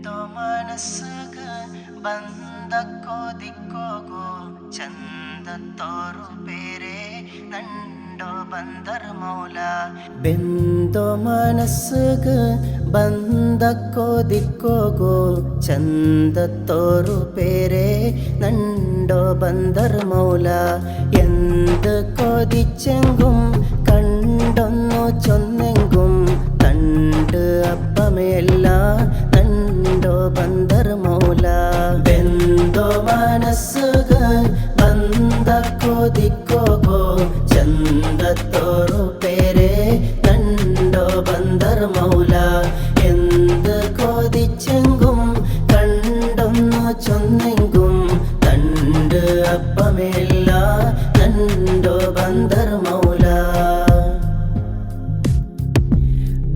ಬೆಂದೋ ಮನಸ್ಸಗ ಬಂದಕ್ಕೋದಿಕ್ಕೋಗೋ ಚಂದ ತೋರು ಬೇರೆ ನಂಡೋ ಬಂದರ್ ಮೌಲ. ಬೆಂದೋ ಮನಸ್ಸಗ ಬಂದಕ್ಕೋದಿಕ್ಕೋಗೋ ಚಂದ ತೋರು ಬೇರೆ നണ്ടോ ബന്ദർ മൗല. എന്ത് കൊതിച്ചെങ്കും കണ്ടൊന്നു ചൊന്നെങ്കും കണ്ട് അപ്പമേല്ല നണ്ടോ ബന്ദർ മൗല. ബെന്തോ മനസ്സുക ബന്ദ കൊതിക്കോകോ ചന്തത്തോറു പേരെ നണ്ടോ ബന്ദർ മൗല. എന്ത് കൊതിച്ചെങ്കും കണ്ടൊന്നു ചൊന്നെങ്കും കണ്ട് അപ്പമേല്ല നണ്ടോ ബന്ദർ മൗല.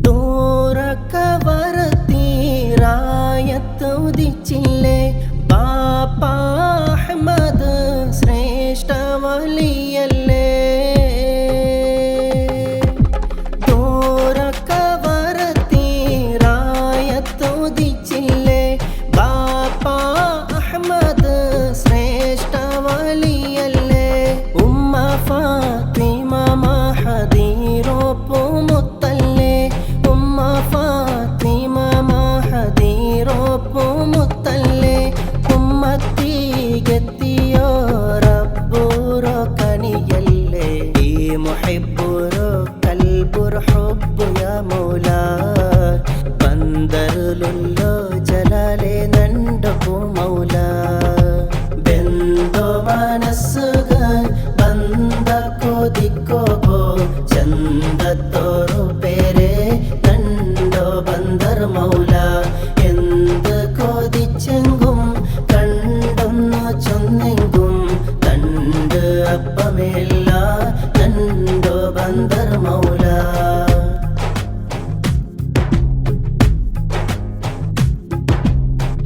ദൂരക്കവരത്തീരായത്തുദിച്ചില്ലേ ബാപ്പ അഹ്മദ് ശ്രേഷ്ഠ വലിയല്ലേ. ദൂരക്കവരത്തീരായത്തുദിച്ചില്ലേ ബാപ്പ അഹ്മദ് ശ്രേഷ്ഠ വലിയല്ലേ. ഉമ്മ ഫാത്തിമ മഹദീറോപ്പു മുത്തല്ലേ. ഉമ്മ ഫാത്തിമ മഹദീറോപ്പു മുത്തല്ലേ. ഉമ്മത്തിಗೆತ್ತಿയോ റബ്ബുറോ കണിയല്ലേ. ഈ മുഹിബ്ബുറോ കൽബുർ ഹുബ്ബു യാ മൗലാ. ബന്ദറുലുല്ലോ ജലാലെ നണ്ടപു മൗലാ. ബെന്തോ മനസ്സുക ബന്ദ കൊതിക്കോകോ ചന്തത്തോറു പേരെ നണ്ടോ ബന്ദർ മൗല. എന്ത് കൊതിച്ചെങ്കും കണ്ടൊന്നു ചൊന്നെങ്കും കണ്ട് അപ്പമേല്ല നണ്ടോ ബന്ദർ മൗല.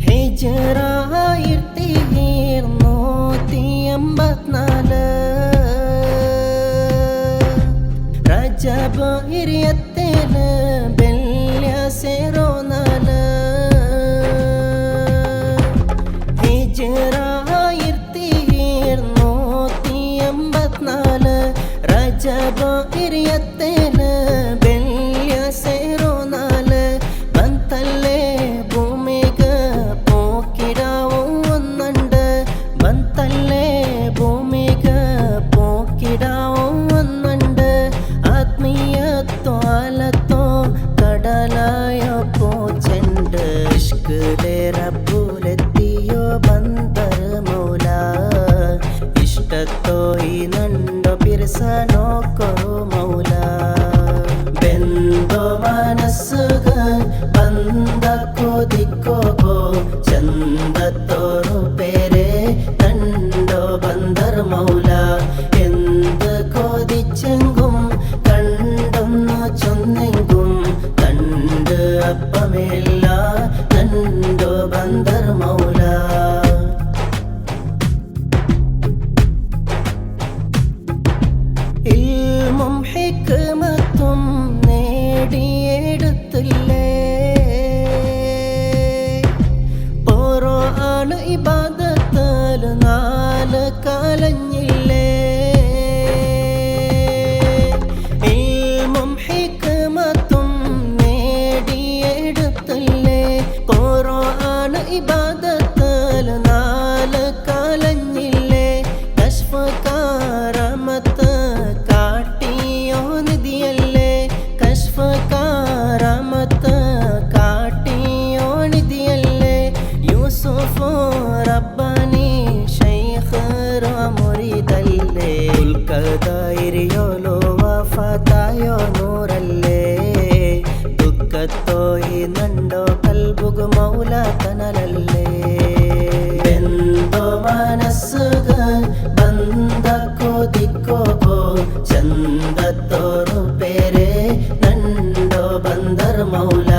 ഹിജ്റായിരത്തിയിരുന്നൂറ്റിയമ്പത്തിനാല് റജബ് ഇരുപത്തേഴ് ബെല്യാസെറോനാല്. ഹിജ്റായിരത്തിയിരുന്നൂറ്റിയമ്പത്തിനാല് റജബ് ഇരുപത്തേഴ് ബെല്യാസെറോനാല്. ബന്തല്ലേ ഭൂമിക്ക് പോക്കിടാവും ഒന്നുണ്ട്. ബന്തല്ലേ ഭൂമിക്ക് പോക്കിടാവും ഒന്നുണ്ട്. ആത്മീയത്തോ ആലത്തോ കടലായോ പോച്ചെണ്ട്. ഇഷ്കിലെ റബ്ബുലെത്തിയോ ബന്ദർ മൗല. ഇഷ്ടത്തോ ഈ നണ്ടോ പിർസ നോക്കൊരു മൗല. ബെന്തോ മനസ്സുക ബന്ദ കൊതിക്കോകോ ചന്തത്തോറു പേരെ നണ്ടോ ബന്ദർ മൗല. എന്ത് കൊതിച്ചെങ്കും കണ്ടൊന്നു ചൊന്നെങ്കും കണ്ട് അപ്പമേല്ല നണ്ടോ ബന്ദർ മൗല. ഇൽമും ഹിക്മത്തും നേടിയെടുത്തില്ലേ. ഖുർആൻ ഇബാദത്തിൽ നാല് കലഞ്ഞില്ലേ. ഇൽമും ഹിക്മത്തും നേടിയെടുത്തില്ലേ. ഖുർആൻ ഇബാദത്തിൽ നാല് കലഞ്ഞില്ലേ. കശ്ഫ് കാരമത്ത് കാട്ടിയോ നിധിയല്ലേ. കശ്ഫ് കാരമത്ത് കാട്ടിയോ നിധിയല്ലേ. യൂസുഫ് റബ്ബാനി ശൈഖ് മുരീദല്ലേ. ഉൽക്കദായിരിയോലോ വഫാതായോ നൂറല്ലേ. ദുഃഖത്തോ ഈ നണ്ടോ കൽബുഗു മൗല കനലല്ലേ. ബെന്തോ മനസ്സുക ബന്ദ കൊതിക്കോകോ ചന്തത്തോറു പേരെ നണ്ടോ ബന്ദർ മൗല.